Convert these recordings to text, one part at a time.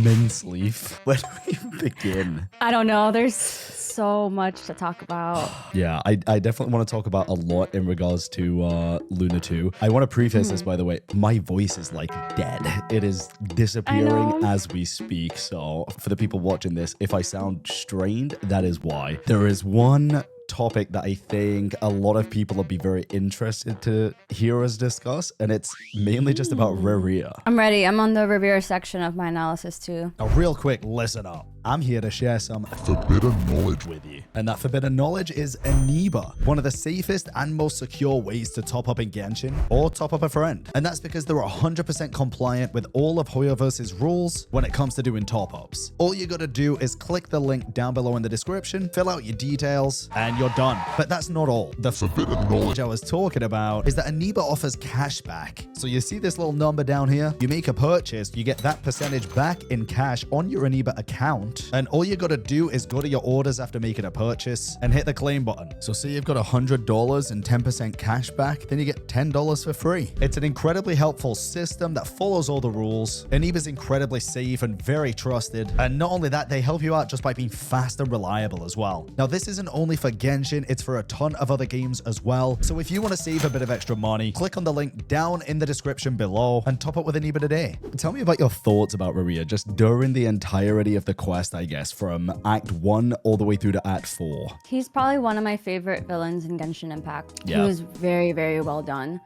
Mince leaf. Where do we even begin? I don't know. There's so much to talk about. Yeah, I definitely want to talk about a lot in regards to Luna 2. I want to preface this, by the way. My voice is like dead. It is disappearing as we speak. So for the people watching this, if I sound strained, that is why. There is one topic that I think a lot of people will be very interested to hear us discuss, and it's mainly just about Rerir. I'm ready. I'm on the Rerir section of my analysis too. Now, real quick, listen up. I'm here to share some forbidden knowledge with you. And that forbidden knowledge is Aniba, one of the safest and most secure ways to top up in Genshin or top up a friend. And that's because they're 100% compliant with all of Hoyoverse's rules when it comes to doing top ups. All you gotta do is click the link down below in the description, fill out your details, and you're done. But that's not all. The forbidden knowledge I was talking about is that Aniba offers cash back. So you see this little number down here? You make a purchase, you get that percentage back in cash on your Aniba account. And all you gotta do is go to your orders after making a purchase and hit the claim button. So say you've got $100 and 10% cash back, then you get $10 for free. It's an incredibly helpful system that follows all the rules. Aniba's incredibly safe and very trusted. And not only that, they help you out just by being fast and reliable as well. Now, this isn't only for Genshin, it's for a ton of other games as well. So if you want to save a bit of extra money, click on the link down in the description below and top up with Aniba today. Tell me about your thoughts about Rerir just during the entirety of the quest, I guess, from Act 1 all the way through to Act 4. He's probably one of my favorite villains in Genshin Impact. Yeah. He was very, very well done.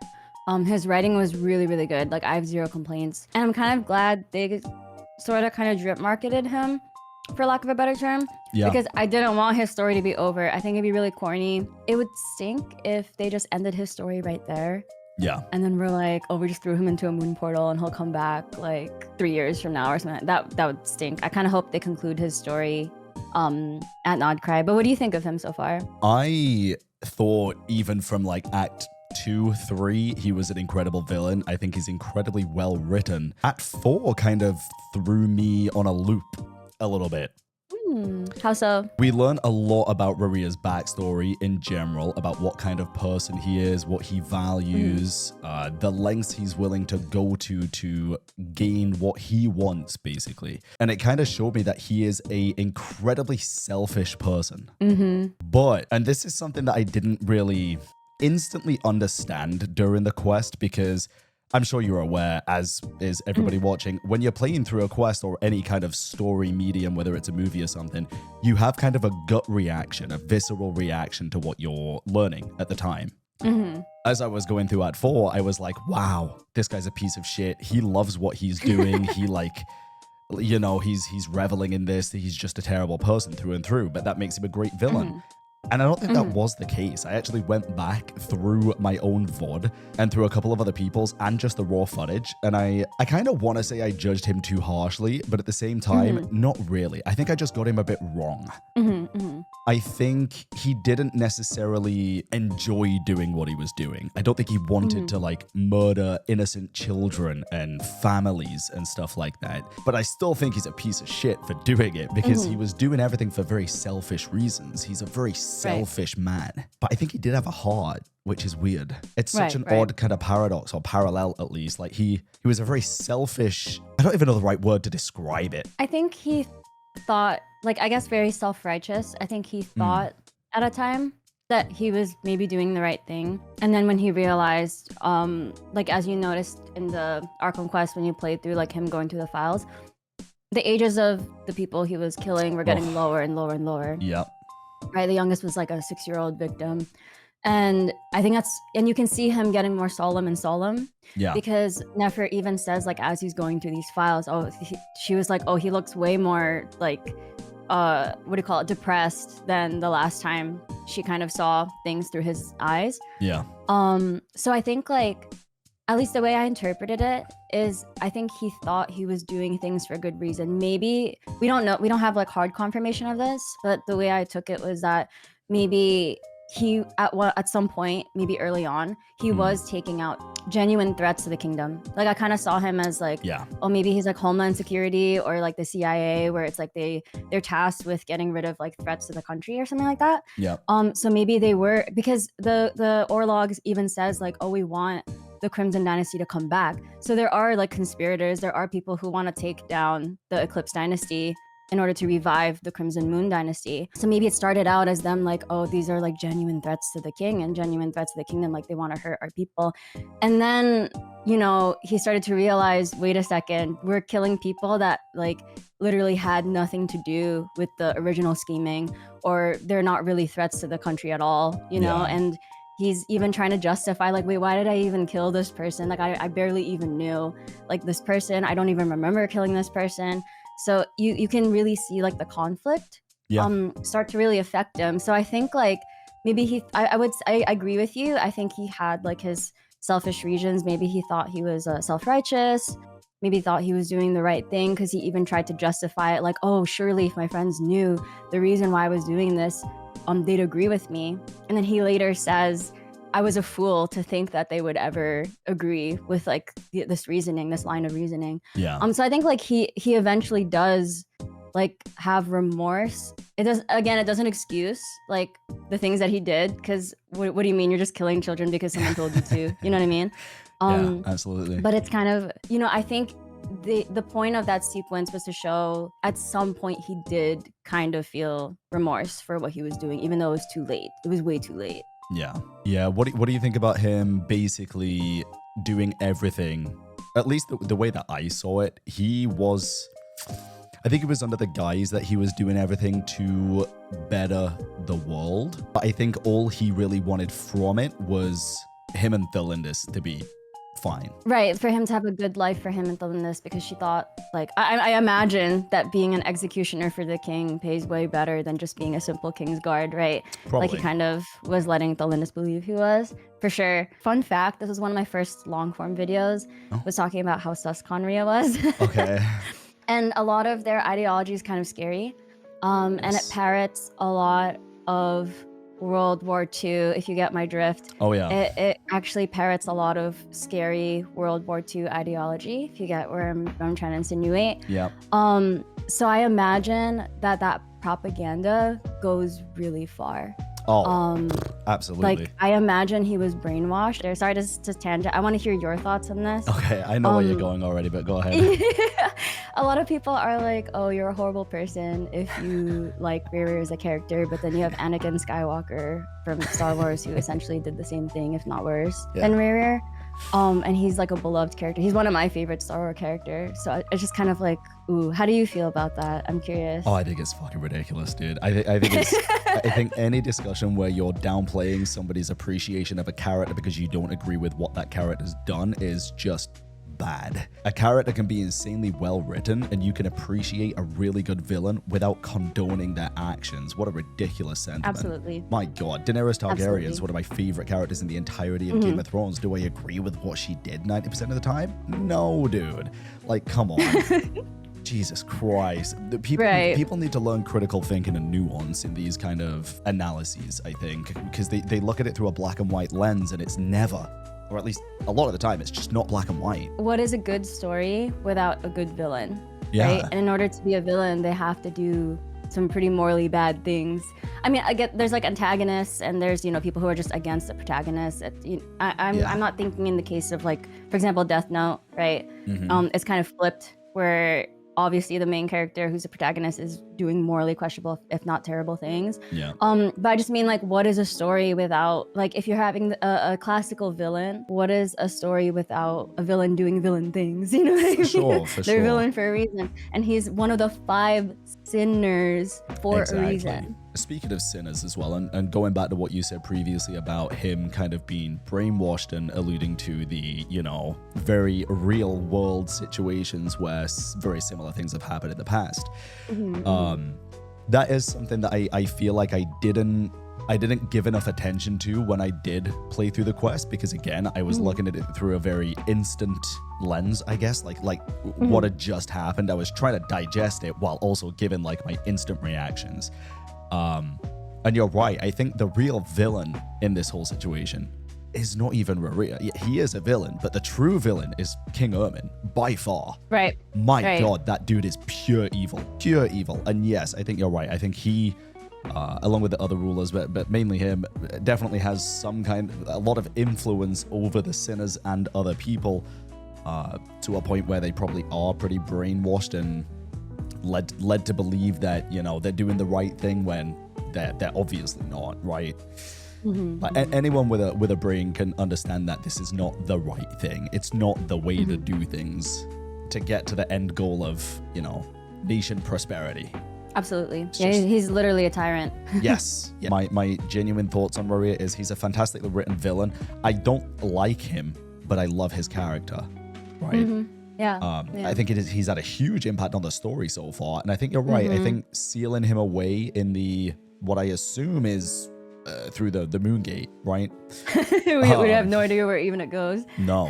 His writing was really, really good. Like, I have zero complaints. And I'm kind of glad they sort of kind of drip marketed him, for lack of a better term. Yeah. Because I didn't want his story to be over. I think it'd be really corny. It would stink if they just ended his story right there. Yeah. And then we're like, oh, we just threw him into a moon portal and he'll come back like 3 years from now or something. That would stink. I kind of hope they conclude his story at Nodcry. But what do you think of him so far? I thought even from like Act 2, 3, he was an incredible villain. I think he's incredibly well written. Act 4 kind of threw me on a loop a little bit. How so? We learn a lot about Rerir's backstory in general, about what kind of person he is, what he values, the lengths he's willing to go to gain what he wants, basically. And it kind of showed me that he is a incredibly selfish person. But, and this is something that I didn't really instantly understand during the quest, because I'm sure you're aware, as is everybody watching, when you're playing through a quest or any kind of story medium, whether it's a movie or something, you have kind of a gut reaction, a visceral reaction to what you're learning at the time. As I was going through Act 4, I was like, wow, this guy's a piece of shit. He loves what he's doing. He like, you know, he's reveling in this. He's just a terrible person through and through, but that makes him a great villain. And I don't think that was the case. I actually went back through my own VOD and through a couple of other people's and just the raw footage. And I kind of want to say I judged him too harshly, but at the same time, not really. I think I just got him a bit wrong. I think he didn't necessarily enjoy doing what he was doing. I don't think he wanted to like murder innocent children and families and stuff like that. But I still think he's a piece of shit for doing it, because he was doing everything for very selfish reasons. He's a very selfish man. But I think he did have a heart, which is weird. It's such an odd kind of paradox, or parallel at least. Like he was a very selfish, I don't even know the right word to describe it. I think he thought, like, I guess very self-righteous. I think he thought at a time that he was maybe doing the right thing. And then when he realized, like, as you noticed in the Arkham quest, when you played through, like, him going through the files, the ages of the people he was killing were getting lower and lower and lower. Yep. Right? The youngest was like a 6-year-old victim. And I think that's, and you can see him getting more solemn and solemn. Yeah. Because Nefer even says, like, as he's going through these files, she was like, oh, he looks way more like, what do you call it, depressed than the last time she kind of saw things through his eyes. Yeah. So I think, like, at least the way I interpreted it is, I think he thought he was doing things for a good reason. Maybe, we don't know, we don't have like hard confirmation of this, but the way I took it was that maybe he, at some point, maybe early on, he was taking out genuine threats to the kingdom. Like, I kind of saw him as like, oh, maybe he's like Homeland Security or like the CIA, where it's like they're tasked with getting rid of like threats to the country or something like that. Yeah. So maybe they were, because the Orlogs even says like, oh, we want the Crimson Dynasty to come back. So there are like conspirators, there are people who want to take down the Eclipse Dynasty in order to revive the Crimson Moon Dynasty. So maybe it started out as them like, oh, these are like genuine threats to the king and genuine threats to the kingdom, like they want to hurt our people. And then, you know, he started to realize, wait a second, we're killing people that like literally had nothing to do with the original scheming, or they're not really threats to the country at all, you know? And he's even trying to justify like, wait, why did I even kill this person? Like I barely even knew like this person. I don't even remember killing this person. So you can really see like the conflict start to really affect him. So I think like maybe I agree with you. I think he had like his selfish reasons. Maybe he thought he was self-righteous. Maybe he thought he was doing the right thing, because he even tried to justify it like, oh, surely if my friends knew the reason why I was doing this, they'd agree with me. And then he later says, I was a fool to think that they would ever agree with like this reasoning, this line of reasoning. So I think like he eventually does like have remorse. It doesn't excuse like the things that he did, because what do you mean you're just killing children because someone told you to? You know what I mean? Yeah, absolutely. But it's kind of, you know, I think the point of that sequence was to show at some point he did kind of feel remorse for what he was doing, even though it was too late. It was way too late. Yeah. What do you think about him basically doing everything? At least the way that I saw it, I think it was under the guise that he was doing everything to better the world. But I think all he really wanted from it was him and Thelindis to be fine. Right, for him to have a good life for him and Thelindis, because she thought, like, I imagine that being an executioner for the king pays way better than just being a simple king's guard, right? Probably. Like, he kind of was letting Thelindis believe he was, for sure. Fun fact, this was one of my first long-form videos, was talking about how sus Conria was. Okay. And a lot of their ideology is kind of scary, and it parrots a lot of World War II, if you get my drift. Oh yeah. It actually parrots a lot of scary World War II ideology, if you get where I'm trying to insinuate. Yeah. So I imagine that propaganda goes really far. Oh, absolutely. Like, I imagine he was brainwashed. Sorry to tangent. I want to hear your thoughts on this. Okay, I know where you're going already, but go ahead. A lot of people are like, oh, you're a horrible person if you like Rerir as a character, but then you have Anakin Skywalker from Star Wars who essentially did the same thing, if not worse, than Rerir. And he's like a beloved character. He's one of my favorite Star Wars characters. So it's just kind of like, ooh, how do you feel about that? I'm curious. Oh, I think it's fucking ridiculous, dude. I think it's I think any discussion where you're downplaying somebody's appreciation of a character because you don't agree with what that character's done is just bad. A character can be insanely well written and you can appreciate a really good villain without condoning their actions. What a ridiculous sentiment. Absolutely. My God, Daenerys Targaryen is one of my favorite characters in the entirety of Game of Thrones. Do I agree with what she did 90% of the time? No, dude. Like, come on. Jesus Christ. People need to learn critical thinking and nuance in these kind of analyses, I think, because they look at it through a black and white lens and it's never, or at least a lot of the time, it's just not black and white. What is a good story without a good villain? Yeah. Right? And in order to be a villain, they have to do some pretty morally bad things. I mean, I get there's like antagonists and there's, you know, people who are just against the protagonist. I'm not thinking in the case of, like, for example, Death Note, right? It's kind of flipped where obviously the main character who's the protagonist is doing morally questionable, if not terrible things. Yeah. But I just mean, like, what is a story without, like, if you're having a classical villain, what is a story without a villain doing villain things? You know what I mean? Sure. They're villain for a reason. And he's one of the 5 sinners for a reason. Speaking of sinners as well, and going back to what you said previously about him kind of being brainwashed and alluding to the, you know, very real world situations where very similar things have happened in the past. That is something that I feel like I didn't give enough attention to when I did play through the quest, because again, I was looking at it through a very instant lens, I guess, like what had just happened. I was trying to digest it while also giving like my instant reactions. And you're right. I think the real villain in this whole situation is not even Rerir. He is a villain, but the true villain is King Ermin by far. Right. My God, that dude is pure evil. Pure evil. And yes, I think you're right. I think he along with the other rulers, but mainly him, definitely has a lot of influence over the sinners and other people, to a point where they probably are pretty brainwashed and led to believe that, you know, they're doing the right thing when they're obviously not, right? Like anyone with a brain can understand that this is not the right thing. It's not the way to do things to get to the end goal of, you know, nation prosperity. Absolutely. Yeah, he's literally a tyrant. Yes. Yeah. My genuine thoughts on Rerir is he's a fantastically written villain. I don't like him, but I love his character. Right? Yeah. I think he's had a huge impact on the story so far. And I think you're right. I think sealing him away in what I assume is through the moon gate, right? we have no idea where even it goes. No.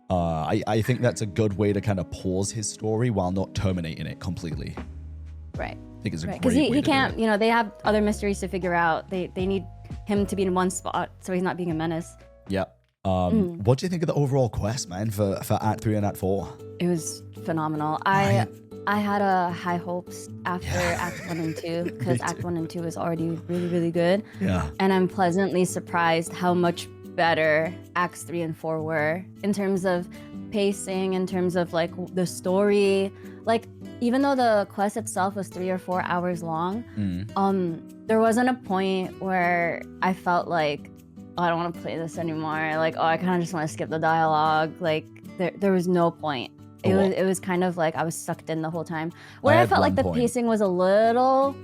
I think that's a good way to kind of pause his story while not terminating it completely. Right. I think it's a great because way he to can't, do it. you know, they have other mysteries to figure out. They need him to be in one spot so he's not being a menace. Yep. What do you think of the overall quest, man, for Act 3 and Act 4? It was phenomenal. I had high hopes after Act 1 and 2 because Act 1 and 2 was already really, really good. Yeah. And I'm pleasantly surprised how much better Acts 3 and 4 were in terms of pacing, in terms of like the story. Like, even though the quest itself was 3 or 4 hours long, there wasn't a point where I felt like, oh, I don't want to play this anymore. Like, oh, I kind of just want to skip the dialogue. Like, there was no point. It was kind of like I was sucked in the whole time. Where I felt like the pacing was a little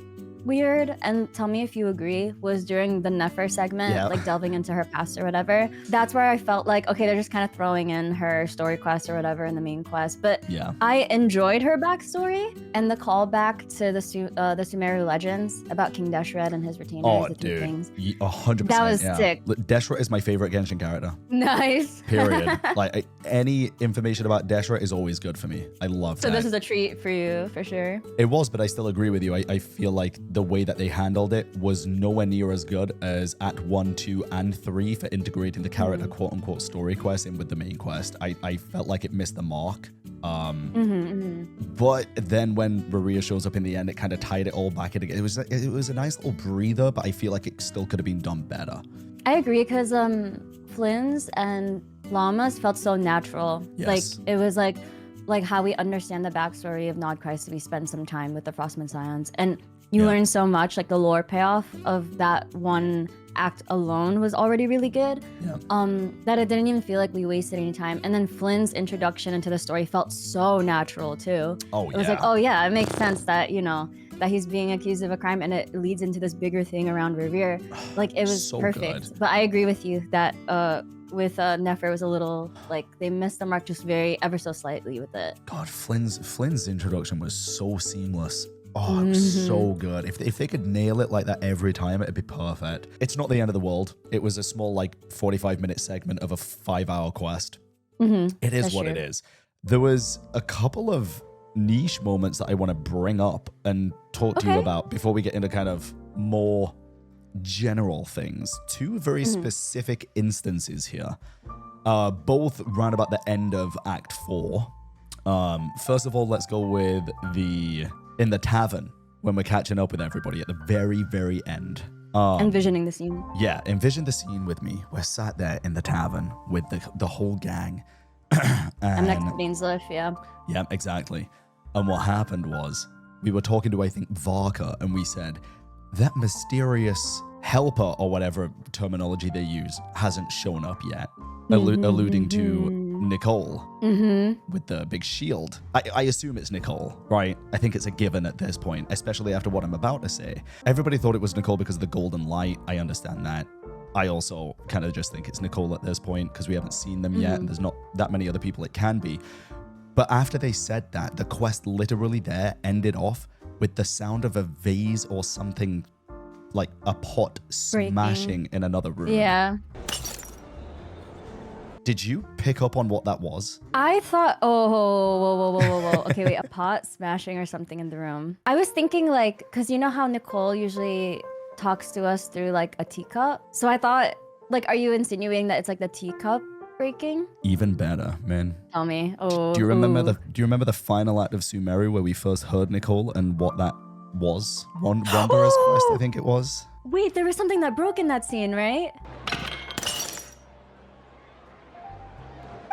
weird, and tell me if you agree, was during the Nefer segment, like delving into her past or whatever. That's where I felt like, okay, they're just kind of throwing in her story quest or whatever in the main quest. But I enjoyed her backstory and the callback to the Sumeru legends about King Deshret and his retainers. Oh, the dude, things. 100%. That was sick. Deshret is my favorite Genshin character. Nice. Period. Like, any information about Deshret is always good for me. I love that. So this is a treat for you, for sure. It was, but I still agree with you. I feel like the way that they handled it was nowhere near as good as Act 1, 2, and 3 for integrating the character quote-unquote story quest in with the main quest. I felt like it missed the mark. But then when Rerir shows up in the end, it kind of tied it all back in again. It was a nice little breather, but I feel like it still could have been done better. I agree, because Flynn's and Llama's felt so natural. Yes. Like, it was like how we understand the backstory of Nodchrist if we spend some time with the Frostman Scions. And you learn so much, like the lore payoff of that one act alone was already really good. That it didn't even feel like we wasted any time. And then Flynn's introduction into the story felt so natural too. Oh, it was like, oh yeah, it makes sense that, you know, that he's being accused of a crime, and it leads into this bigger thing around Rerir. Like, it was so perfect. good. But I agree with you that with Nefer was a little, like, they missed the mark just ever so slightly with it. God, Flynn's introduction was so seamless. Oh, it was so good. If they could nail it like that every time, it'd be perfect. It's not the end of the world. It was a small, like, 45-minute segment of a 5-hour quest. It is what it is. There was a couple of niche moments that I want to bring up and talk to you about before we get into kind of more general things. 2 very specific instances here, both round about the end of Act 4. First of all, let's go with in the tavern when we're catching up with everybody at the very, very end. Envisioning the scene. Yeah, envision the scene with me. We're sat there in the tavern with the whole gang. I'm next to Bainsliff, yeah. Yeah, exactly. And what happened was, we were talking to, I think, Varka, and we said, that mysterious helper, or whatever terminology they use, hasn't shown up yet. Alluding to Nicole with the big shield. I assume it's Nicole, right? I think it's a given at this point, especially after what I'm about to say. Everybody thought it was Nicole because of the golden light. I understand that. I also kind of just think it's Nicole at this point because we haven't seen them yet, and there's not that many other people it can be. But after they said that, the quest literally there ended off with the sound of a vase or something, like a pot smashing in another room. Yeah. Did you pick up on what that was? I thought, whoa. Okay, wait, a pot smashing or something in the room. I was thinking, like, because you know how Nicole usually talks to us through, like, a teacup? So I thought, like, are you insinuating that it's, like, the teacup breaking? Even better, man. Tell me. Do you remember the final act of Sumeru where we first heard Nicole and what that Wanderer's Quest, I think it was. Wait, there was something that broke in that scene, right?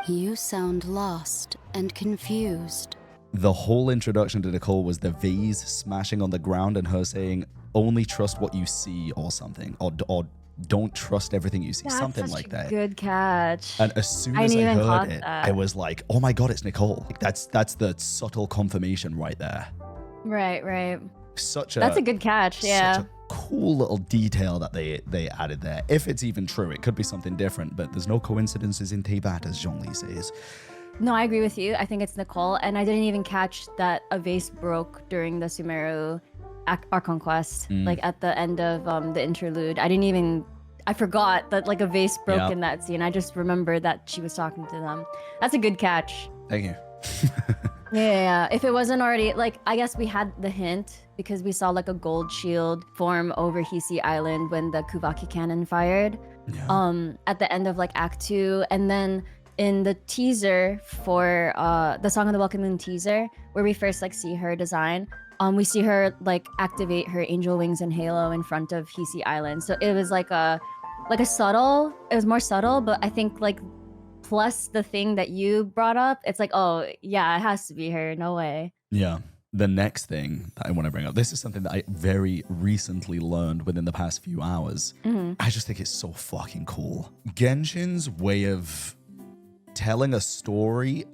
You sound lost and confused. The whole introduction to Nicole was the vase smashing on the ground and her saying, only trust what you see or something, or don't trust everything you see, That's something such like a that. Good catch. And as soon I as I didn't even heard caught it, that. I was like, oh my God, it's Nicole. Like, that's the subtle confirmation right there. Right. That's That's a good catch, yeah. Such a cool little detail that they added there. If it's even true, it could be something different, but there's no coincidences in Teyvat, as Zhongli says. No, I agree with you. I think it's Nicole, and I didn't even catch that a vase broke during the Sumeru Archon quest, like at the end of the interlude. I forgot that like a vase broke in that scene. I just remembered that she was talking to them. That's a good catch. Thank you. Yeah, if it wasn't already, like, I guess we had the hint because we saw like a gold shield form over Hisi Island when the Kuvaki cannon fired. Yeah. At the end of like Act 2, and then in the teaser for the Song of the Welcome Moon teaser, where we first like see her design, we see her like activate her angel wings and halo in front of Hisi Island. So it was like a subtle, it was more subtle, but I think like plus the thing that you brought up, it's like, oh yeah, it has to be her, no way. Yeah. The next thing that I want to bring up, this is something that I very recently learned within the past few hours. I just think it's so fucking cool. Genshin's way of telling a story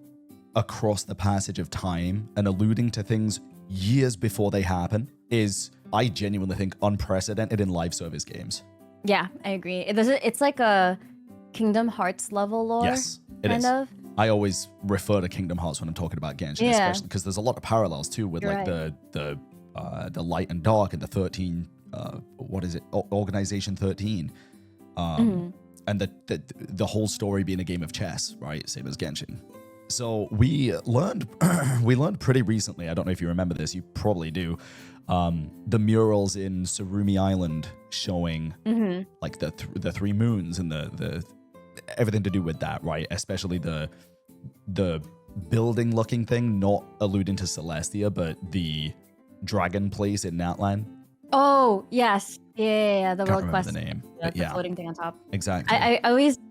across the passage of time and alluding to things years before they happen is, I genuinely think, unprecedented in live service games. Yeah, I agree. It's like a Kingdom Hearts level lore. Yes, it is. Kind of. I always refer to Kingdom Hearts when I'm talking about Genshin, especially because there's a lot of parallels too with You're like right. the light and dark and the 13 Organization 13. And the whole story being a game of chess, right? Same as Genshin. So we learned pretty recently, I don't know if you remember this, you probably do, the murals in Surumi Island showing like the three moons and the everything to do with that, right? Especially the building looking thing, not alluding to Celestia, but the dragon place in Natlan. Oh, yes. Yeah, the Can't world remember quest. the name, Yeah, but the yeah, floating thing on top. exactly. I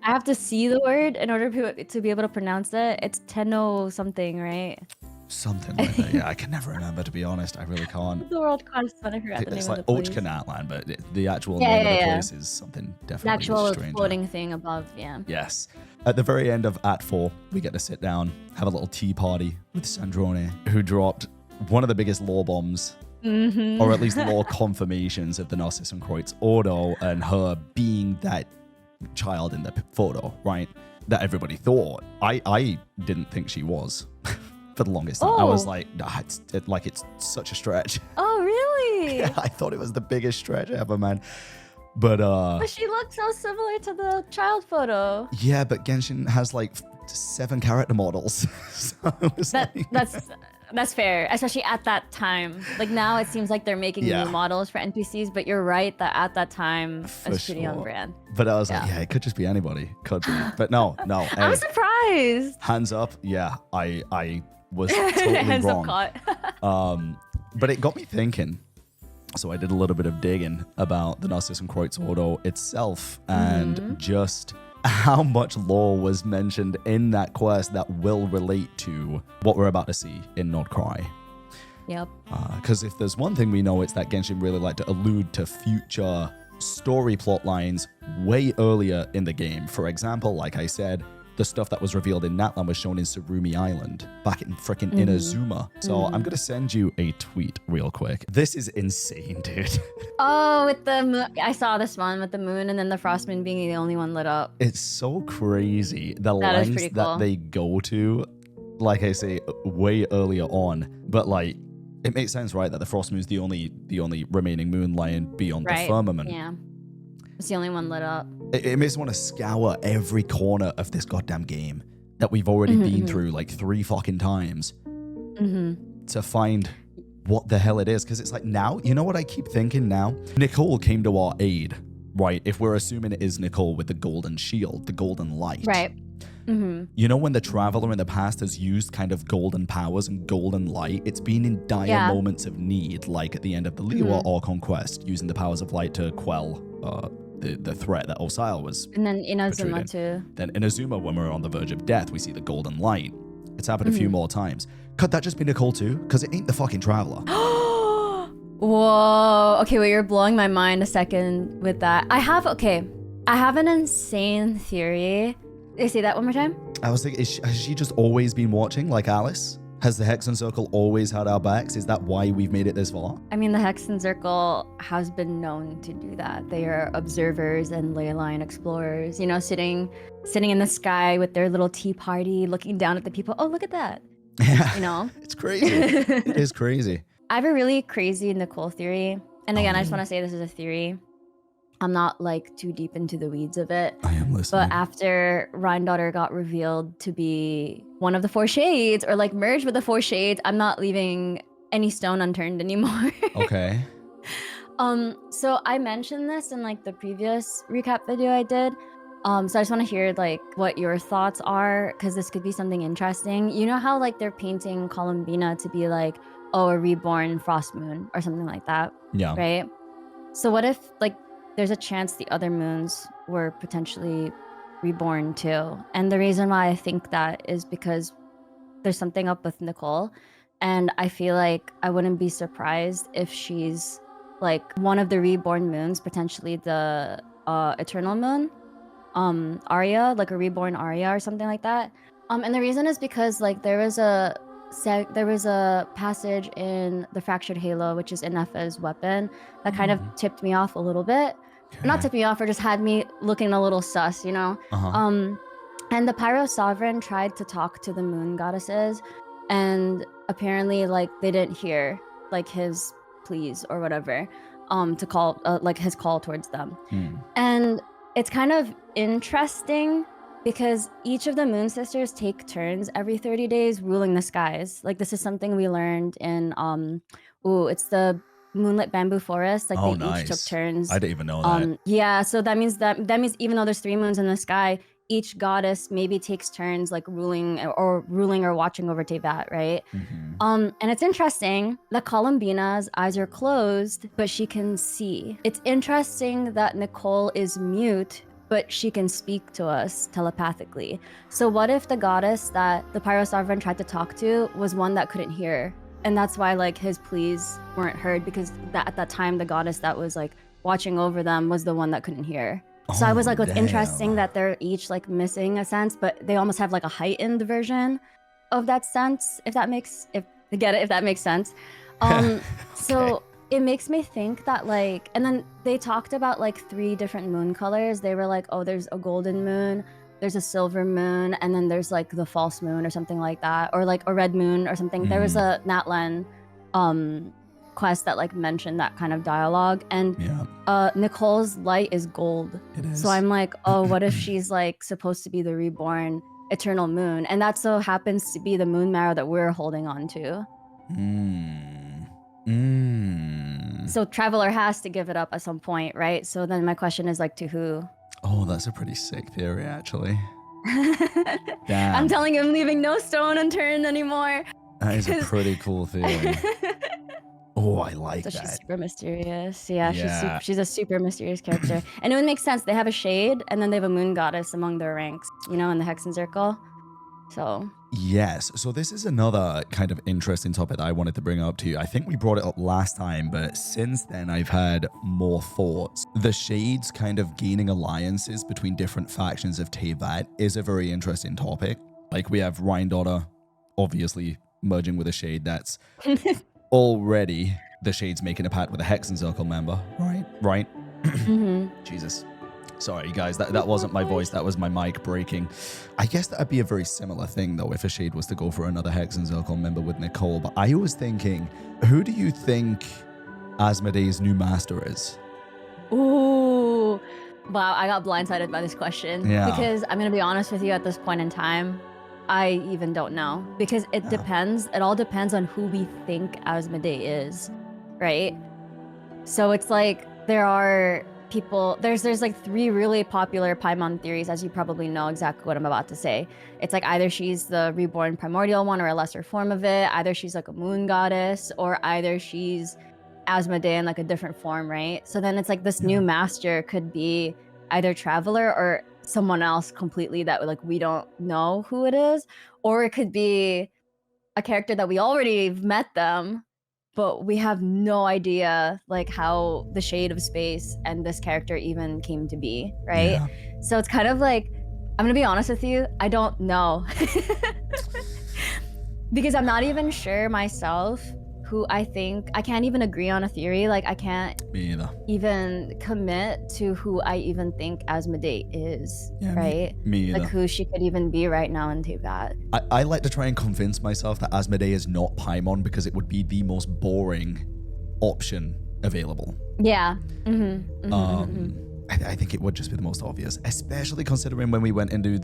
have to see the word in order to be able to pronounce it. It's Tenno something, right? Something like that. Yeah, I can never remember, to be honest. I really can't. The world quest, but I forgot the name It's of like the place. Natlan, but the actual Yeah, name yeah, of the yeah. place is something The definitely actual stranger. floating thing above, yeah. Yes. At the very end of Act 4, we get to sit down, have a little tea party with Sandrone, who dropped one of the biggest lore bombs, or at least lore confirmations of the Narcissus and Kreutz Ordo, and her being that child in the photo, right? That everybody thought. I didn't think she was. For the longest time. I was like, nah, it's such a stretch. Oh, really? I thought it was the biggest stretch ever, man. But But she looks so similar to the child photo. yeah, but Genshin has like 7 character models. So it was That's fair, especially at that time. Like now, it seems like they're making Yeah. new models for NPCs, but you're right that at that time, For it's pretty on sure. brand. But I was like, yeah, it could just be anybody. Could be. But no. I'm surprised. Hands up. Yeah, I was totally Hands up wrong. caught. But it got me thinking. So I did a little bit of digging about the Narcissus and Kreutz Ordo itself and just how much lore was mentioned in that quest that will relate to what we're about to see in Nordcry. Yep. Because if there's one thing we know, it's that Genshin really like to allude to future story plot lines way earlier in the game. For example, like I said, the stuff that was revealed in Natlan was shown in Surumi Island, back in frickin' Inazuma. So I'm gonna send you a tweet real quick. This is insane, dude. Oh, with the moon. I saw this one with the moon and then the frost moon being the only one lit up. It's so crazy the That is lengths pretty that cool. they go to, like I say, way earlier on. But like, it makes sense, right, that the frost moon's the only remaining moon lying beyond the firmament. Yeah. It's the only one lit up. It makes me want to scour every corner of this goddamn game that we've already been through like 3 fucking times to find what the hell it is. Because it's like now, you know what I keep thinking now? Nicole came to our aid, right? If we're assuming it is Nicole with the golden shield, the golden light. Right. You know, when the Traveler in the past has used kind of golden powers and golden light, it's been in dire Yeah. moments of need, like at the end of the Liwa or Conquest, using the powers of light to quell the threat that Osile was And then Inazuma protruding. too. Then Inazuma, when we're on the verge of death, we see the golden light. It's happened a few more times. Could that just be Nicole too? Because it ain't the fucking Traveler. Whoa. Okay, wait, you're blowing my mind a second with that. I have an insane theory. Say that one more time. I was thinking, has she just always been watching like Alice? Has the Hexen Circle always had our backs? Is that why we've made it this far? I mean, the Hexen Circle has been known to do that. They are observers and ley line explorers, you know, sitting in the sky with their little tea party, looking down at the people. Oh, look at that. Yeah. You know? It's crazy. It is crazy. I have a really crazy Nicole theory. And again, I just want to say this is a theory. I'm not like too deep into the weeds of it. I am listening. But after Rhine got revealed to be one of the four shades or like merged with the four shades, I'm not leaving any stone unturned anymore. Okay. So I mentioned this in like the previous recap video I did. So I just want to hear like what your thoughts are, because this could be something interesting. You know how like they're painting Columbina to be like, oh, a reborn Frost Moon or something like that, Yeah. right? So what if like there's a chance the other moons were potentially reborn too? And the reason why I think that is because there's something up with Nicole, and I feel like I wouldn't be surprised if she's like one of the reborn moons, potentially the Eternal Moon, Arya, like a reborn Arya or something like that. And the reason is because like there was a passage in the Fractured Halo, which is Inefe's weapon, that kind of tipped me off a little bit. Okay. Not tipped me off, or just had me looking a little sus, you know? And the Pyro Sovereign tried to talk to the moon goddesses, and apparently like they didn't hear like his pleas or whatever, to call like his call towards them. And it's kind of interesting because each of the Moon Sisters take turns every 30 days ruling the skies. Like this is something we learned in it's the Moonlit Bamboo Forest. Like they each took turns. I didn't even know that. Yeah, so that means even though there's 3 moons in the sky, each goddess maybe takes turns like ruling or watching over Teyvat, right? And it's interesting that Columbina's eyes are closed, but she can see. It's interesting that Nicole is mute, but she can speak to us telepathically. So what if the goddess that the Pyro Sovereign tried to talk to was one that couldn't hear? And that's why like his pleas weren't heard, because at that time the goddess that was like watching over them was the one that couldn't hear. So I was like, it's interesting that they're each like missing a sense, but they almost have like a heightened version of that sense, if that makes sense. So it makes me think that like, and then they talked about like 3 different moon colors. They were like, oh, there's a golden moon, there's a silver moon, and then there's like the false moon or something like that, or like a red moon or something. There was a Natlan quest that like mentioned that kind of dialogue, and Nicole's light is gold. It is. So I'm like, oh, what if she's like supposed to be the reborn eternal moon, and that so happens to be the moon marrow that we're holding on to. So Traveler has to give it up at some point, right? So then my question is like, to who? Oh, that's a pretty sick theory, actually. Damn. I'm telling you, I'm leaving no stone unturned anymore. That is a pretty cool theory. Oh, I like So that. she's super mysterious. Yeah. She's a super mysterious character. And it would make sense. They have a shade, and then they have a moon goddess among their ranks, you know, in the Hexen Circle. So... Yes. So this is another kind of interesting topic that I wanted to bring up to you. I think we brought it up last time, but since then I've had more thoughts. The Shades kind of gaining alliances between different factions of Teyvat is a very interesting topic. Like we have Rhine obviously merging with a Shade that's already the Shades making a pact with a Hexen Circle member, right? Jesus. Sorry, you guys, that wasn't my voice, that was my mic breaking. I guess that'd be a very similar thing, though, if a Shade was to go for another Hexen Circle member with Nicole. But I was thinking, who do you think Asmodee's new master is? Ooh. Wow, I got blindsided by this question. Yeah. Because I'm going to be honest with you, at this point in time, I even don't know. Because it depends. It all depends on who we think Asmodee is, right? So it's like there are there's like 3 really popular Paimon theories, as you probably know exactly what I'm about to say. It's like either she's the reborn primordial one or a lesser form of it, either she's like a moon goddess, or either she's Asmodee in like a different form, right? So then it's like this new master could be either Traveler or someone else completely that like we don't know who it is, or it could be a character that we already met them, but we have no idea like how the Shade of Space and this character even came to be, right? Yeah. So it's kind of like, I'm gonna be honest with you, I don't know. Because I'm not even sure myself who I can't even agree on a theory. Like I can't Me either. even commit to who I even think Asmodee is, Yeah, right? Me either. Like who she could even be right now in Teyvat. I like to try and convince myself that Asmodee is not Paimon because it would be the most boring option available. Yeah. I think it would just be the most obvious, especially considering when we went into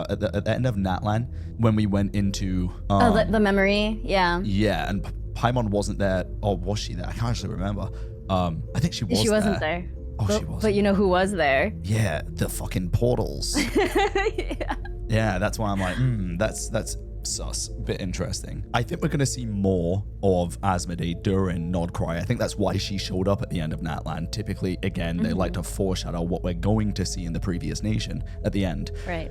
at the end of Natlan, when we went into the memory, yeah. Yeah, and Paimon wasn't there, or was she there? I can't actually remember. I think she was. She wasn't there. Oh, but, she was. But you know who was there? Yeah, the fucking portals. Yeah. Yeah, that's why I'm like, that's sus. Bit interesting. I think we're gonna see more of Asmodee during Nodcry. I think that's why she showed up at the end of Natlan. Typically, again, they like to foreshadow what we're going to see in the previous nation at the end. Right.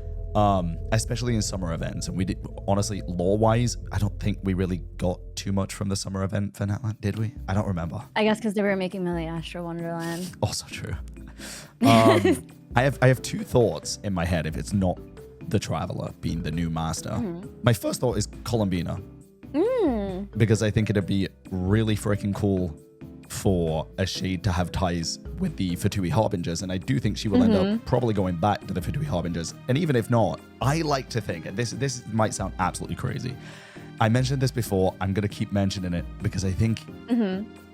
Especially in summer events. And we did, honestly, lore-wise, I don't think we really got too much from the summer event for Natlan, did we? I don't remember. I guess because they were making Millie Astro Wonderland. Also true. I have 2 thoughts in my head if it's not the Traveler being the new master. My first thought is Columbina. Because I think it'd be really freaking cool for a Shade to have ties with the Fatui Harbingers, and I do think she will end up probably going back to the Fatui Harbingers. And even if not, I like to think, and this might sound absolutely crazy, I mentioned this before, I'm going to keep mentioning it because I think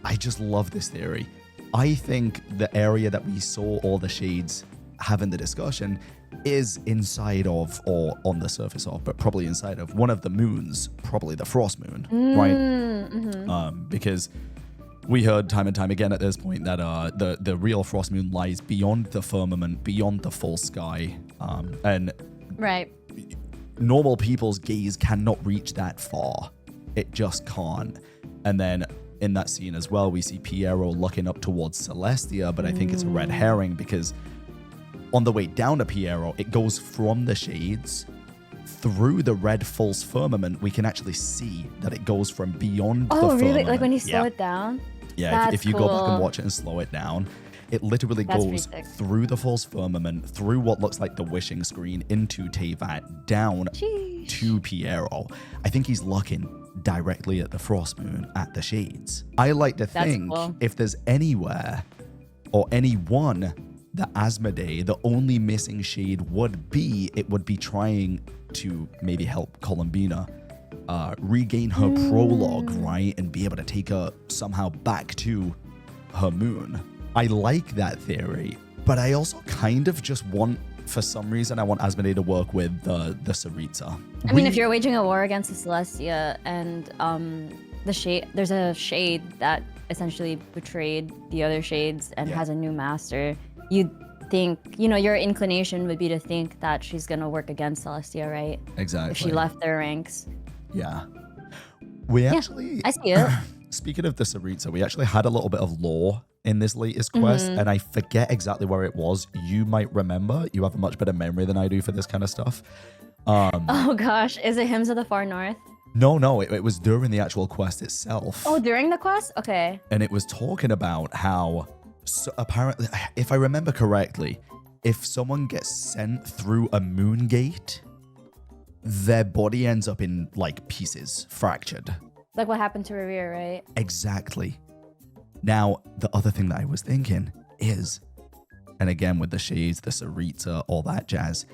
I just love this theory. I think the area that we saw all the Shades having the discussion is inside of, or on the surface of, but probably inside of one of the moons, probably the Frost Moon, right? Because we heard time and time again at this point that the real Frost Moon lies beyond the firmament, beyond the full sky, and Right. normal people's gaze cannot reach that far. It just can't. And then in that scene as well, we see Piero looking up towards Celestia, but I think it's a red herring because on the way down to Piero, it goes from the Shades through the red false firmament. We can actually see that it goes from beyond the firmament. Oh, really? Like when you slow it down? Yeah, That's if you go back and cool. watch it and slow it down, it literally That's goes pretty sick. through the false firmament, through what looks like the wishing screen, into Teyvat, down Sheesh. to Piero. I think he's looking directly at the Frost Moon, at the Shades. I like to That's think cool. if there's anywhere or anyone that Asmodee, the only missing Shade would be, it would be trying to maybe help Columbina regain her prologue, right? And be able to take her somehow back to her moon. I like that theory, but I also kind of just want, for some reason, I want Asmodee to work with the Saritsa. I mean, if you're waging a war against the Celestia and the Shade, there's a Shade that essentially betrayed the other Shades and has a new master, you'd think, your inclination would be to think that she's gonna work against Celestia, right? Exactly. If she left their ranks. Yeah. We actually, I see it. speaking of the Saritsa, we actually had a little bit of lore in this latest quest, and I forget exactly where it was. You might remember. You have a much better memory than I do for this kind of stuff. Oh gosh, is it Hymns of the Far North? No, it was during the actual quest itself. Oh, during the quest? Okay. And it was talking about how, so apparently, if I remember correctly, if someone gets sent through a moon gate, their body ends up in like pieces, fractured. Like what happened to Rerir, right? Exactly. Now, the other thing that I was thinking is, and again with the Shades, the Saritsa, all that jazz,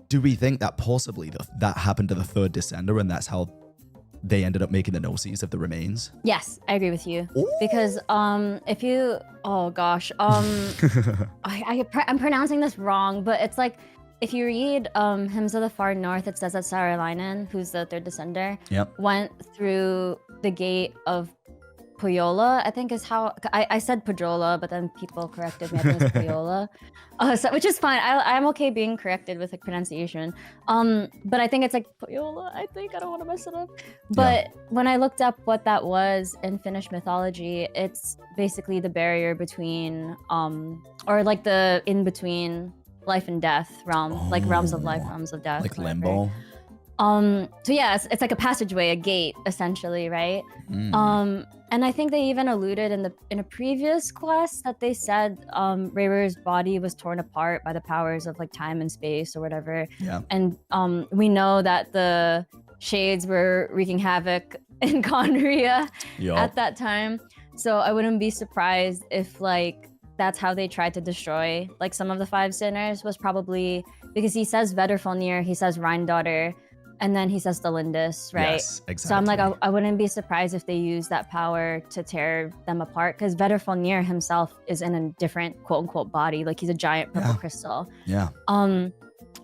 do we think that possibly that happened to the third Descender and that's how they ended up making the Gnosis of the remains? Yes, I agree with you. Ooh. Because if you, oh gosh, I'm pronouncing this wrong, but it's like, if you read Hymns of the Far North, it says that Saaralainen, who's the third Descender, Yep. went through the gate of Poyola, I think is how I said Pajola, but then people corrected me. I think it's Poyola, which is fine. I'm okay being corrected with like pronunciation. But I think it's like Poyola. I think I don't want to mess it up. But when I looked up what that was in Finnish mythology, it's basically the barrier between or like the in between life and death realm, like realms of life, realms of death, like whatever. limbo. So yeah, it's like a passageway, a gate, essentially, right? And I think they even alluded in a previous quest that they said Rerir's body was torn apart by the powers of like time and space or whatever. Yeah. And we know that the shades were wreaking havoc in Conria at that time. So I wouldn't be surprised if like that's how they tried to destroy like some of the five sinners, was probably because he says Vedderfolnir, he says Rhine-daughter, and then he says the Lindis, right? Yes, exactly. So I'm like, I wouldn't be surprised if they use that power to tear them apart, because Vedderfolnir himself is in a different quote unquote body, like he's a giant purple crystal. Yeah.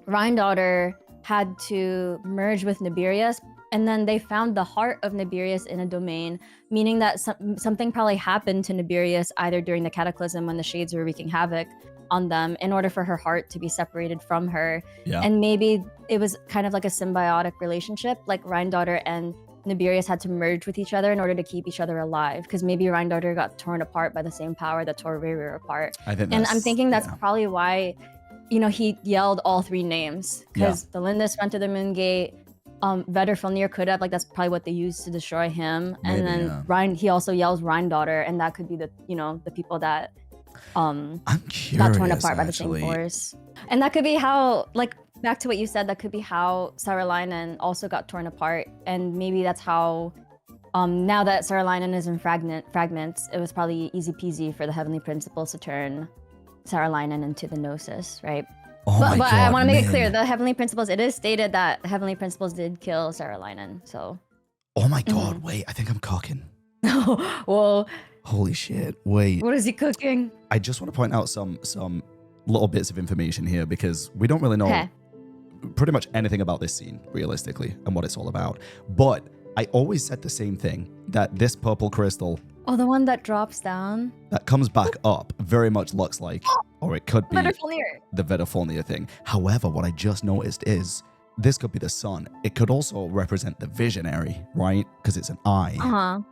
Rhine-daughter had to merge with Nibirius, and then they found the heart of Nibirius in a domain, meaning that something probably happened to Nibirius either during the cataclysm when the shades were wreaking havoc on them in order for her heart to be separated from her. Yeah. And maybe it was kind of like a symbiotic relationship, like Rhine-daughter and Nibirius had to merge with each other in order to keep each other alive, because maybe Rhine-daughter got torn apart by the same power that tore Rerir apart. And I'm thinking that's probably why, you know, he yelled all three names, because the Lindis went to the Moon Gate, Vedderfolnir could have, like that's probably what they used to destroy him. Maybe, and then he also yells Rhine-daughter, and that could be the, you know, the people that I'm curious, got torn apart by the same force. And that could be how, like, back to what you said, that could be how Saralainen also got torn apart. And maybe that's how, now that Saralainen is in fragments, it was probably easy peasy for the Heavenly Principles to turn Saralainen into the Gnosis, right? But I want to make it clear, the Heavenly Principles, it is stated that the Heavenly Principles did kill Saralainen, so. Oh my god, wait, I think I'm cooking. Whoa. Holy shit, wait. What is he cooking? I just want to point out some little bits of information here, because we don't really know pretty much anything about this scene, realistically, and what it's all about. But I always said the same thing, that this purple crystal... Oh, the one that drops down? That comes back up very much looks like, or it could be the Vedderfolnir thing. However, what I just noticed is, this could be the sun. It could also represent the visionary, right? Because it's an eye.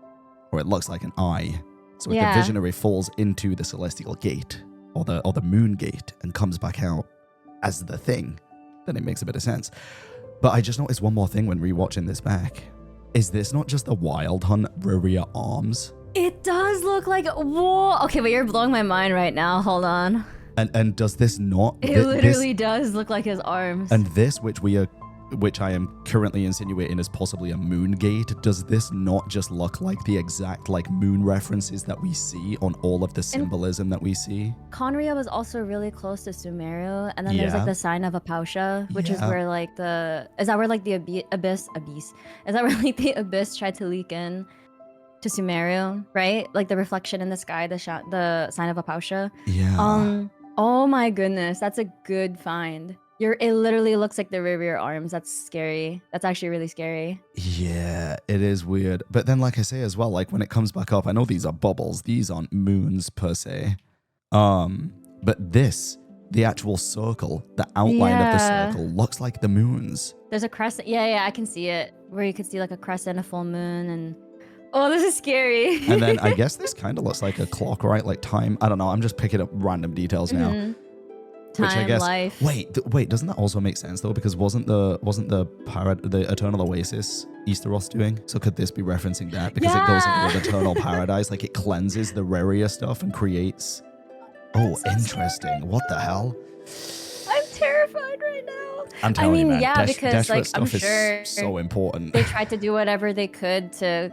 Or it looks like an eye. So if the visionary falls into the celestial gate, or the moon gate, and comes back out as the thing, then it makes a bit of sense. But I just noticed one more thing when rewatching this back. Is this not just the Wild Hunt Rerir arms? It does look like, whoa. Okay, but you're blowing my mind right now. Hold on. And does this not? It literally does look like his arms. And this, which I am currently insinuating as possibly a moon gate, does this not just look like the exact like moon references that we see on all of the symbolism that we see? Conria was also really close to Sumeru, and then there's like the sign of Apausha, which is where like is that where like the abyss? Is that where like the abyss tried to leak in to Sumeru, right? Like the reflection in the sky, the sign of Apausha. Yeah. Oh my goodness, that's a good find. It literally looks like the Rerir arms. That's scary. That's actually really scary. Yeah, it is weird. But then, like I say as well, like when it comes back up, I know these are bubbles. These aren't moons per se. But this, the actual circle, the outline of the circle looks like the moons. There's a crescent. Yeah, I can see it. Where you could see like a crescent, a full moon, and... Oh, this is scary. And then I guess this kind of looks like a clock, right? Like time. I don't know. I'm just picking up random details now. Time, which I guess, life. Wait, doesn't that also make sense though? Because wasn't the Eternal Oasis Easteros doing? So could this be referencing that? Because it goes into the Eternal Paradise, like it cleanses the Rerir stuff and creates. Oh, so interesting. Scary. What the hell? I'm terrified right now. I'm telling you, man. Yeah, because like stuff I'm sure is so important. They tried to do whatever they could to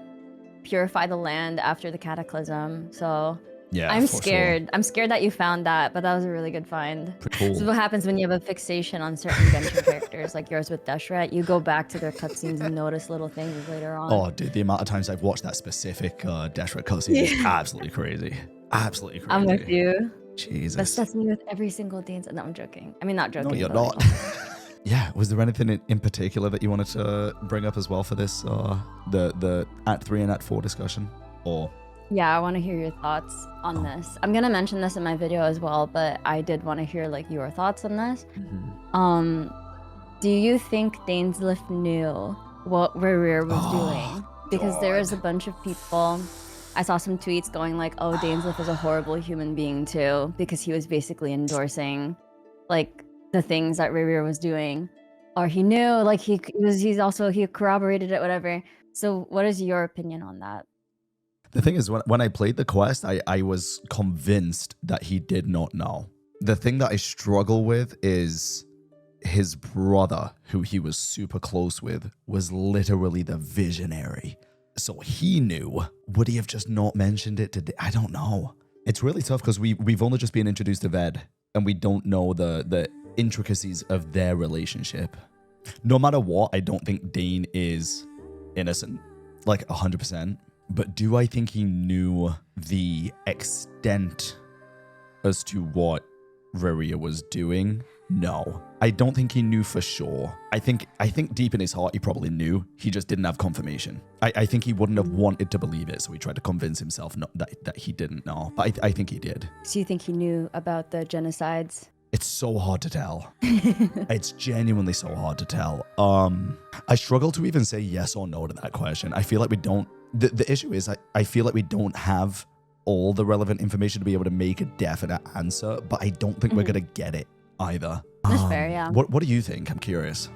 purify the land after the cataclysm. So yeah, I'm scared. Sure. I'm scared that you found that, but that was a really good find. Cool. This is what happens when you have a fixation on certain Genshin characters, like yours with Deshret. You go back to their cutscenes and notice little things later on. Oh, dude, the amount of times I've watched that specific Deshret cutscene is absolutely crazy. Absolutely crazy. I'm with you. Jesus. That's me with every single dance. No, I'm joking. I mean, not joking. No, you're not. Yeah, was there anything in particular that you wanted to bring up as well for this, the Act 3 and Act 4 discussion? Or Yeah, I want to hear your thoughts on this. I'm gonna mention this in my video as well, but I did want to hear like your thoughts on this. Do you think Dainsleif knew what Rerir was doing? Because there was a bunch of people. I saw some tweets going like, "Oh, Dainsleif is a horrible human being too," because he was basically endorsing, like, the things that Rerir was doing, or he knew, like he corroborated it, whatever. So, what is your opinion on that? The thing is, when I played the quest, I was convinced that he did not know. The thing that I struggle with is his brother, who he was super close with, was literally the visionary. So he knew. Would he have just not mentioned it today? I don't know. It's really tough because we've only just been introduced to Ved, and we don't know the intricacies of their relationship. No matter what, I don't think Dane is innocent, like 100%. But do I think he knew the extent as to what Rerir was doing? No. I don't think he knew for sure. I think deep in his heart he probably knew. He just didn't have confirmation. I think he wouldn't have wanted to believe it, so he tried to convince himself that he didn't know. But I think he did. So you think he knew about the genocides? It's so hard to tell. It's genuinely so hard to tell. I struggle to even say yes or no to that question. I feel like we don't. The issue is I feel like we don't have all the relevant information to be able to make a definite answer, but I don't think we're gonna get it either. That's fair, yeah. What do you think? I'm curious.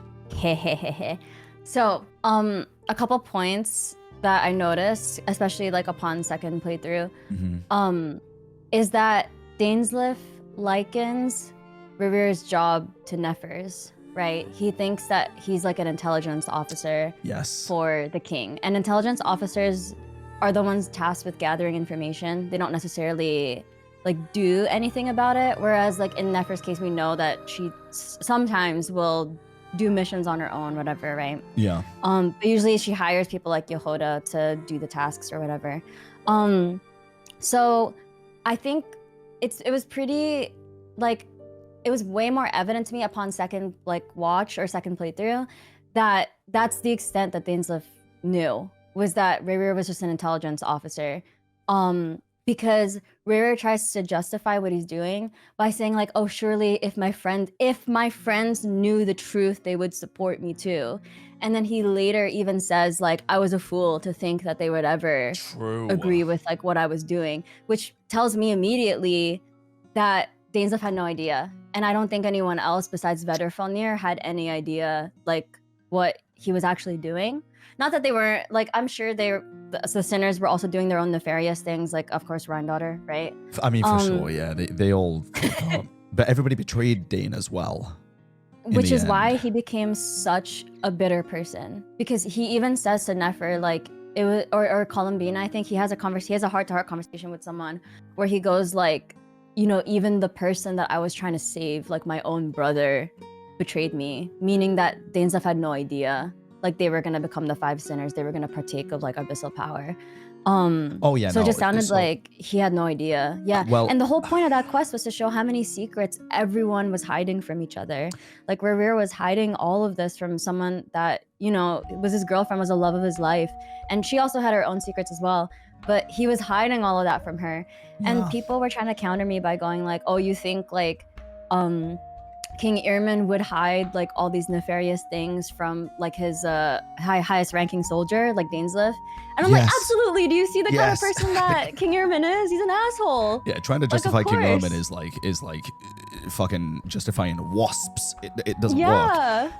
So, a couple points that I noticed, especially like upon second playthrough, is that Dainsleif likens Rerir's job to Nefer's, right? He thinks that he's like an intelligence officer for the king. And intelligence officers are the ones tasked with gathering information. They don't necessarily like do anything about it. Whereas like in Nefer's case, we know that she sometimes will do missions on her own, whatever, right? Yeah. But usually she hires people like Yehoda to do the tasks or whatever. So I think it was pretty like, it was way more evident to me upon second like watch or second playthrough that that's the extent that Dainsleif knew, was that Rerir was just an intelligence officer. Because Rerir tries to justify what he's doing by saying like, oh, surely if my friends knew the truth, they would support me too. And then he later even says like, I was a fool to think that they would ever agree with like what I was doing, which tells me immediately that Dainsleif had no idea. And I don't think anyone else besides Vedderfalnir had any idea like what he was actually doing. Not that they were like, I'm sure the sinners were also doing their own nefarious things, like of course Rhine-daughter, right? I mean, for sure, yeah. They all but everybody betrayed Dane as well. Which is why he became such a bitter person. Because he even says to Nefer, like, it was or Columbine, I think he has a heart-to-heart conversation with someone where he goes like, you know, even the person that I was trying to save, like my own brother, betrayed me. Meaning that Dainsleif had no idea. Like they were gonna become the five sinners. They were gonna partake of like abyssal power. So it just sounded like he had no idea. Yeah. Well, and the whole point of that quest was to show how many secrets everyone was hiding from each other. Like Rerir was hiding all of this from someone that, you know, was his girlfriend, was the love of his life. And she also had her own secrets as well. But he was hiding all of that from her. Yeah. And people were trying to counter me by going like, oh, you think like King Irmin would hide like all these nefarious things from like his highest ranking soldier, like Dainsleif. And I'm like, absolutely. Do you see the kind of person that King Irmin is? He's an asshole. Yeah, trying to justify King Irmin is like fucking justifying wasps. It doesn't work.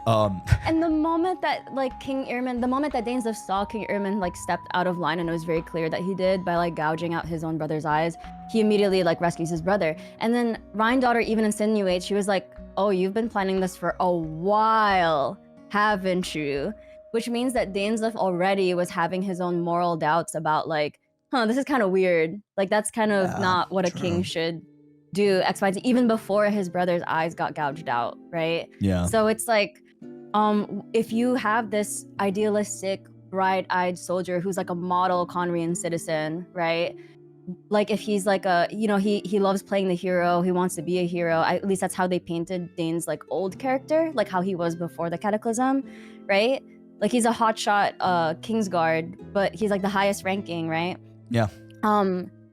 And the moment that like the moment that Dainsleif saw King Irmin like stepped out of line, and it was very clear that he did by like gouging out his own brother's eyes, he immediately like rescues his brother. And then Rhine-daughter even insinuates, she was like, oh, you've been planning this for a while, haven't you? Which means that Dainsleif already was having his own moral doubts about like, this is kind of weird. Like that's kind of not what a king should do, X, Y, Z, even before his brother's eyes got gouged out, right? Yeah. So it's like, if you have this idealistic, bright-eyed soldier who's like a model Conrian citizen, right? Like if he's like a, you know, he loves playing the hero, he wants to be a hero. At least that's how they painted Dane's like old character, like how he was before the Cataclysm, right? Like he's a hotshot Kingsguard, but he's like the highest ranking, right? Yeah.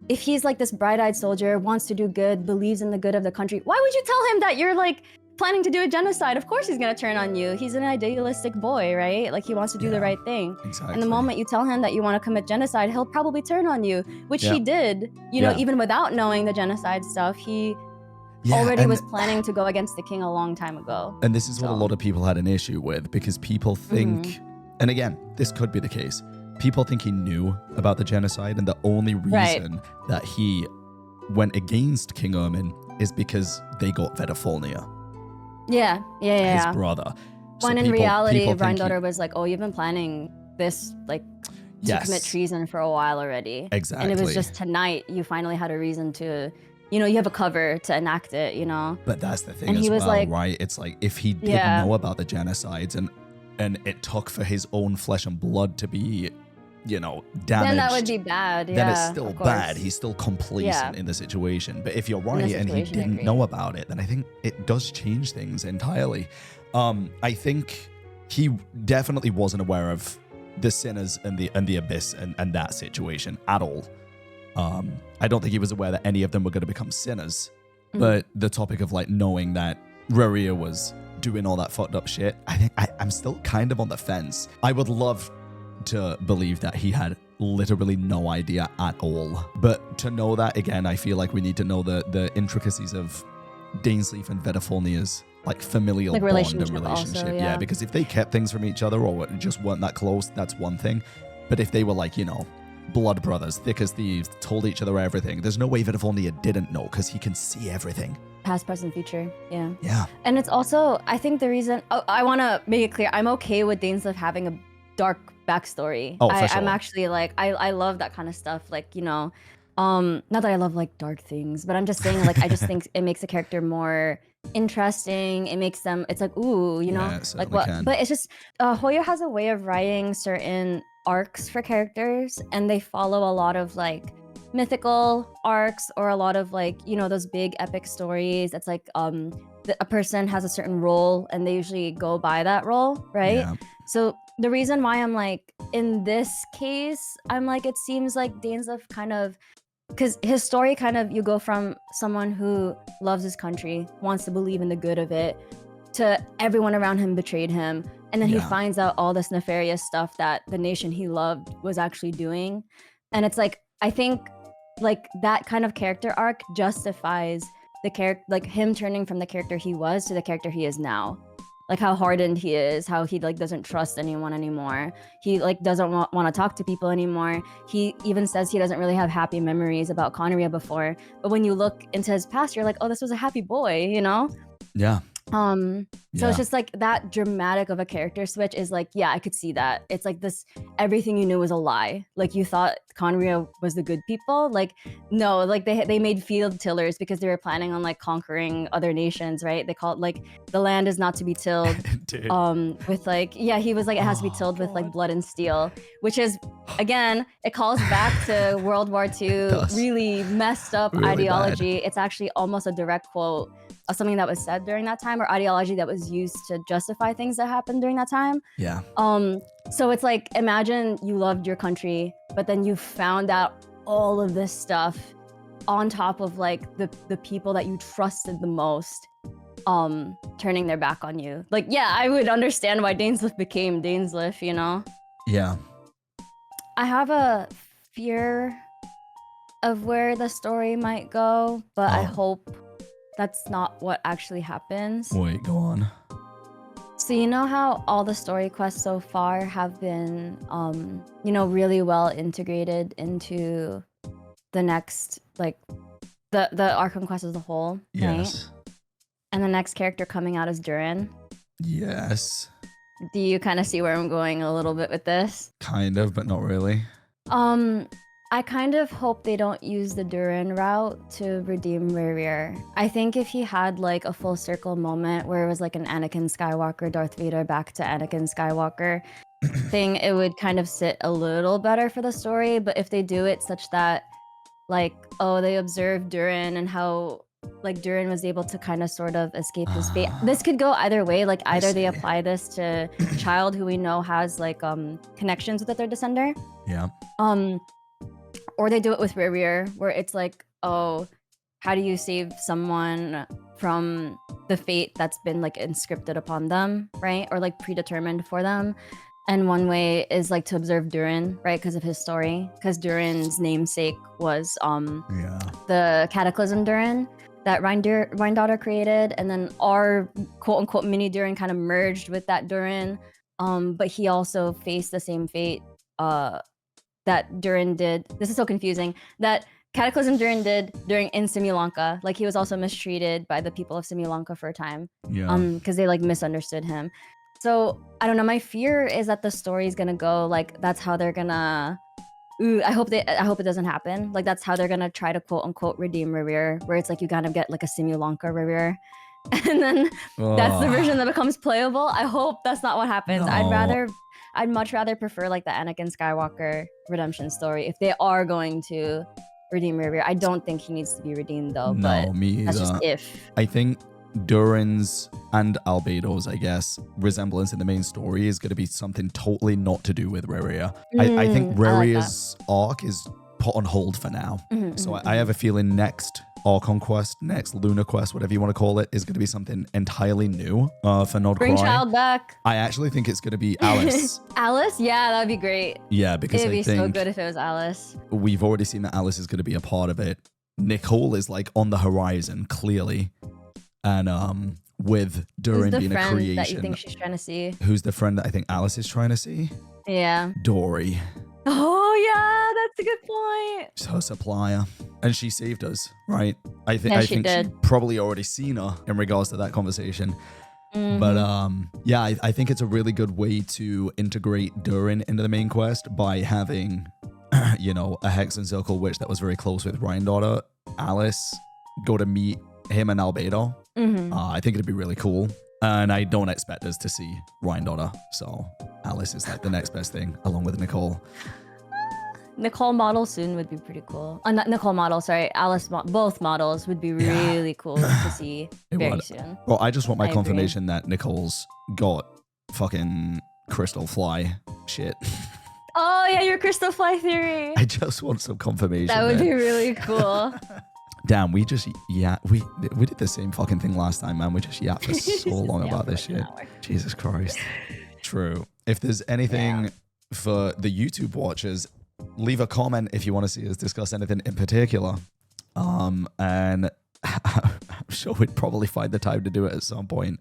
if he's like this bright-eyed soldier, wants to do good, believes in the good of the country, why would you tell him that you're like planning to do a genocide? Of course he's gonna turn on you. He's an idealistic boy, right? Like he wants to do the right thing. Exactly. And the moment you tell him that you want to commit genocide, he'll probably turn on you, which he did. You know, even without knowing the genocide stuff, he already was planning to go against the king a long time ago. And this is what a lot of people had an issue with, because people think, and again, this could be the case, people think he knew about the genocide, and the only reason that he went against King Ermin is because they got Vedafalnia. His brother. When in reality, Rheindotter was like, oh, you've been planning this, like, to commit treason for a while already. Exactly. And it was just tonight you finally had a reason to, you know, you have a cover to enact it, you know? But that's the thing and as he was well, like, right? It's like, if he didn't know about the genocides and it took for his own flesh and blood to be, you know, damaged, then that would be bad. Then it's still bad. He's still complacent in the situation. But if you're right and he didn't know about it, then I think it does change things entirely. I think he definitely wasn't aware of the sinners and the abyss and that situation at all. I don't think he was aware that any of them were going to become sinners. But the topic of like knowing that Rerir was doing all that fucked up shit, I think I'm still kind of on the fence. I would love to believe that he had literally no idea at all. But to know that, again, I feel like we need to know the intricacies of Dainsleif and Vedafalnia's like familial like bond relationship and relationship. Also, yeah, because if they kept things from each other or just weren't that close, that's one thing. But if they were like, you know, blood brothers, thick as thieves, told each other everything, there's no way Vedafalnia didn't know, because he can see everything. Past, present, future. Yeah. Yeah. And it's also, I think the reason, I want to make it clear, I'm okay with Dainsleif having a dark backstory. Oh, for sure. I'm actually like, I love that kind of stuff. Like, you know, not that I love like dark things, but I'm just saying, like, I just think it makes a character more interesting. It makes them, it's like, ooh, you know, like what, but it's just, Hoyo has a way of writing certain arcs for characters, and they follow a lot of like mythical arcs or a lot of like, you know, those big epic stories. It's like, a person has a certain role and they usually go by that role, right? Yeah. So the reason why I'm like, in this case, I'm like, it seems like Dainsleif kind of, because his story kind of, you go from someone who loves his country, wants to believe in the good of it, to everyone around him betrayed him. And then he finds out all this nefarious stuff that the nation he loved was actually doing. And it's like, I think like that kind of character arc justifies the character, like him turning from the character he was to the character he is now. Like how hardened he is, how he like doesn't trust anyone anymore. He like doesn't want to talk to people anymore. He even says he doesn't really have happy memories about Conneria before. But when you look into his past, you're like, oh, this was a happy boy, you know? Yeah. So it's just like that dramatic of a character switch is like, yeah, I could see that. It's like this, everything you knew was a lie. Like you thought Conneria was the good people. Like, no, like they made field tillers because they were planning on like conquering other nations, right? They call it like the land is not to be tilled. With like, yeah, he was like, it has to be tilled with like blood and steel, which is, again, it calls back to World War II, really messed up really ideology. Bad. It's actually almost a direct quote of something that was said during that time, or ideology that was used to justify things that happened during that time. Yeah. So it's like, imagine you loved your country, but then you found out all of this stuff on top of like the people that you trusted the most, turning their back on you. Like, yeah, I would understand why Dainsleif became Dainsleif, you know? Yeah. I have a fear of where the story might go, but I hope that's not what actually happens. Wait, go on. So you know how all the story quests so far have been, you know, really well integrated into the next, like, the Arkham quest as a whole, yes. Right? And the next character coming out is Durin. Yes. Do you kind of see where I'm going a little bit with this? Kind of, but not really. I kind of hope they don't use the Durin route to redeem Rerir. I think if he had like a full circle moment where it was like an Anakin Skywalker, Darth Vader back to Anakin Skywalker thing, it would kind of sit a little better for the story. But if they do it such that like, oh, they observed Durin and how like Durin was able to kind of sort of escape his fate. This could go either way. Like either they apply this to Child, who we know has like connections with the third descender. Yeah. or they do it with Rerir, where it's like, oh, how do you save someone from the fate that's been like inscripted upon them, right? Or like predetermined for them. And one way is like to observe Durin, right? Because of his story. Because Durin's namesake was the Cataclysm Durin that Daughter created. And then our quote unquote mini Durin kind of merged with that Durin. But he also faced the same fate that Durin did. This is so confusing. That Cataclysm Durin did in Simulanka. Like, he was also mistreated by the people of Simulanka for a time. Yeah. Because they like misunderstood him. So I don't know. My fear is that the story is gonna go like that's how they're gonna. I hope it doesn't happen. Like, that's how they're gonna try to quote unquote redeem Rerir, where it's like you gotta get like a Simulanka Rerir, and then that's the version that becomes playable. I hope that's not what happens. No. I'd much rather prefer like the Anakin Skywalker redemption story if they are going to redeem Rerir. I don't think he needs to be redeemed though. No, but me either. that's just if. I think Durin's and Albedo's, I guess, resemblance in the main story is going to be something totally not to do with Rerir. I think Rerir's arc is put on hold for now. So I have a feeling next Archon quest, next Lunar quest, whatever you want to call it, is going to be something entirely new for Nod Bring Cry. child back. I actually think it's going to be Alice. Alice? Yeah, that'd be great. Yeah, because It'd I be think so good if it was Alice. we've already seen that Alice is going to be a part of it. Nicole is like on the horizon, clearly. And with Durin being a creation. That you think she's trying to see? Who's the friend that I think Alice is trying to see? Yeah. Dory. Oh yeah, that's a good point. She's her supplier. And she saved us, right? I Yeah, think she she's did. probably already seen her in regards to that conversation. But yeah, I think it's a really good way to integrate Durin into the main quest by having, you know, a Hex and Circle witch that was very close with Daughter, Alice, go to meet him and Albedo. I think it'd be really cool. And I don't expect us to see Daughter. So Alice is like the next best thing, along with Nicole. Nicole model soon would be pretty cool. Not Nicole model, sorry. Alice, both models would be really cool to see very soon. Well, I just want my I confirmation that Nicole's got fucking crystal fly shit. Oh yeah, your crystal fly theory. I just want some confirmation. That would man. be really cool. Damn, we just we did the same fucking thing last time, man. We just yapped for so long about this shit. Jesus Christ. True. If there's anything for the YouTube watchers, leave a comment if you want to see us discuss anything in particular. And I'm sure we'd probably find the time to do it at some point.